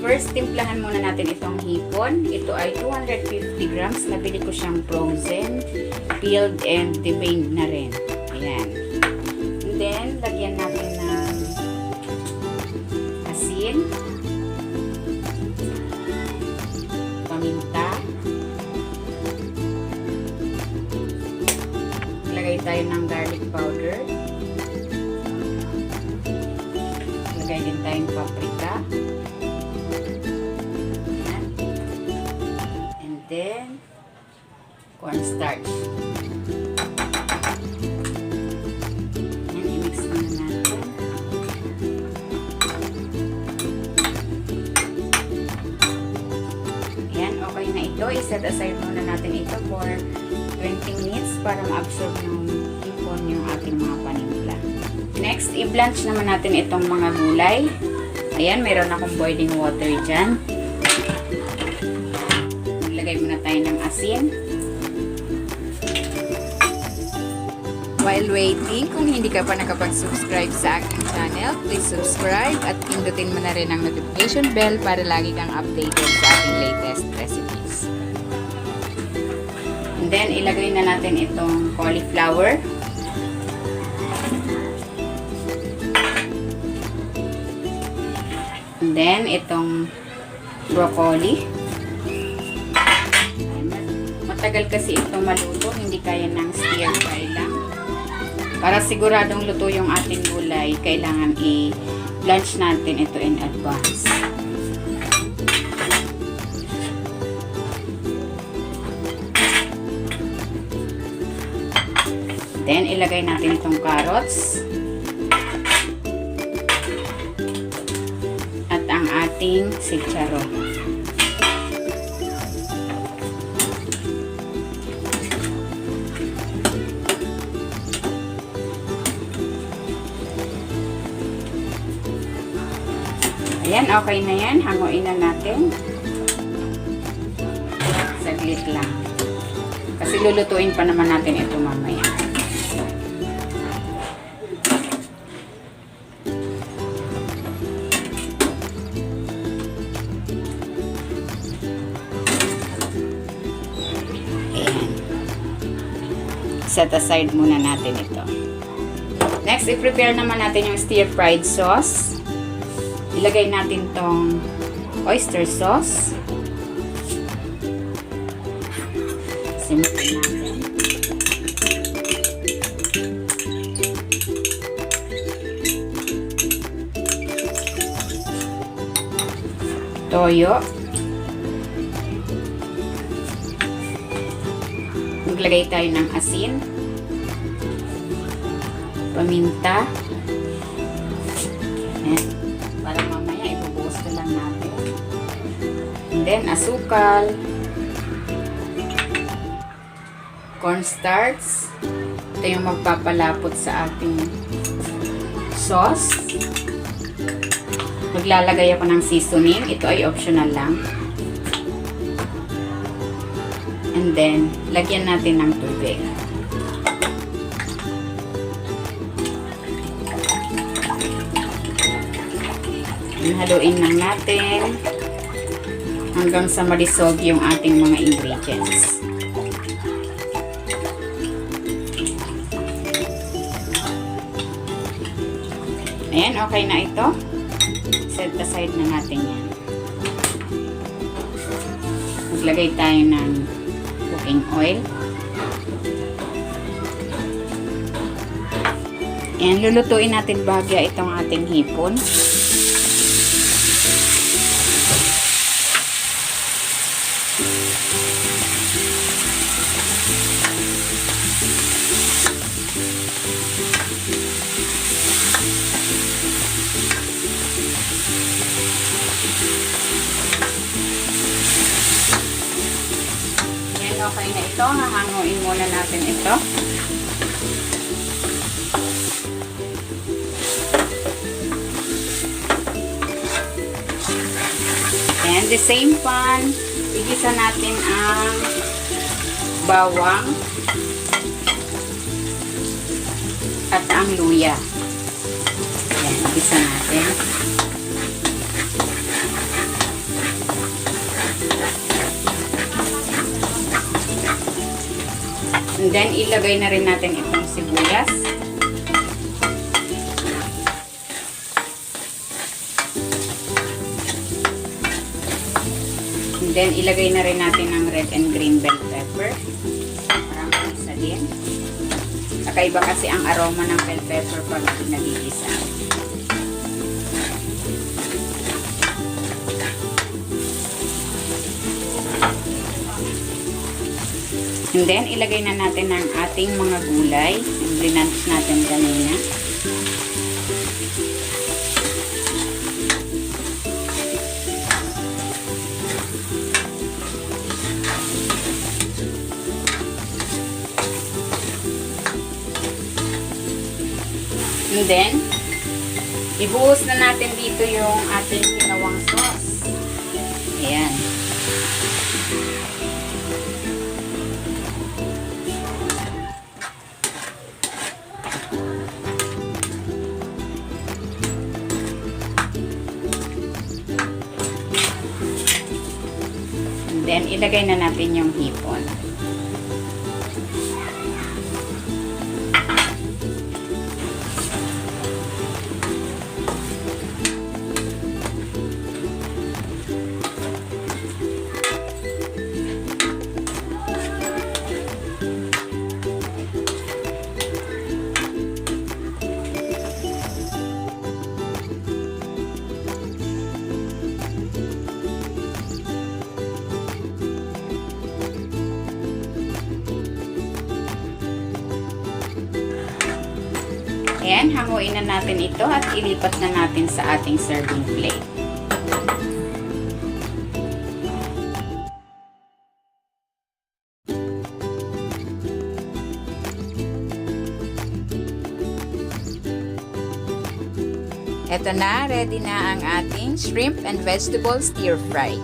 First, timplahan muna natin itong hipon. Ito ay 250 grams. Nabili ko siyang frozen, peeled, and deveined na rin. Ayan. And then, lagyan natin ng asin, paminta, lagay tayo ng garlic powder, lagay din tayong paprika, and then cornstarch. I-mix muna natin. Ayan, okay na ito. I-set aside muna natin ito for 20 minutes para ma-absorb ng hipon yung ating mga panimpla. Next, i-blanch naman natin itong mga gulay. Ayan, meron akong boiling water dyan. Maglagay muna tayo ng asin. While waiting, kung hindi ka pa nakapag-subscribe sa aking channel, please subscribe at pindutin mo na rin ang notification bell para lagi kang updated sa ating latest recipes. And then, ilagay na natin itong cauliflower. And then, itong broccoli. Matagal kasi itong maluto, hindi kaya ng stir fry lang. Para siguradong luto yung ating gulay, kailangan i-blanch natin ito in advance. Then, ilagay natin itong carrots. At ang ating chicharon. Ayan, okay na yan. Hanguin na natin. Saglit lang. Kasi lulutuin pa naman natin ito mamaya. Ayan. Set aside muna natin ito. Next, i-prepare naman natin yung stir-fried sauce. Ilagay natin tong oyster sauce. Simple natin. Toyo. Maglagay tayo ng asin. Paminta. Ayan. Para mamaya ibubuhos na lang natin. And then, asukal, cornstarch. Ito yung magpapalapot sa ating sauce. Maglalagay ako ng seasoning. Ito ay optional lang. And then, lagyan natin ng tubig. Haluin lang natin hanggang sa ma-dissolve yung ating mga ingredients. Ayan, okay na ito. Set aside na natin yan. Maglagay tayo ng cooking oil. Ayan, lulutuin natin bahagya itong ating hipon. Okay na ito. Hahanguin muna natin ito. And the same pan, igisa natin ang bawang at ang luya. Ayan, igisa natin. And then, ilagay na rin natin itong sibuyas. And then, ilagay na rin natin ang red and green bell pepper. Para mag-isa din. Kakaiba kasi ang aroma ng bell pepper pag nag-iisa. And then, ilagay na natin ang ating mga gulay. Yung blinanch natin kanina. And then, ibuhos na natin dito yung ating ginawang sauce. Ayan. And then, ilagay na natin yung hipon. Ayan, hanguin na natin ito at ilipat na natin sa ating serving plate. Ito na, ready na ang ating shrimp and vegetable stir fry.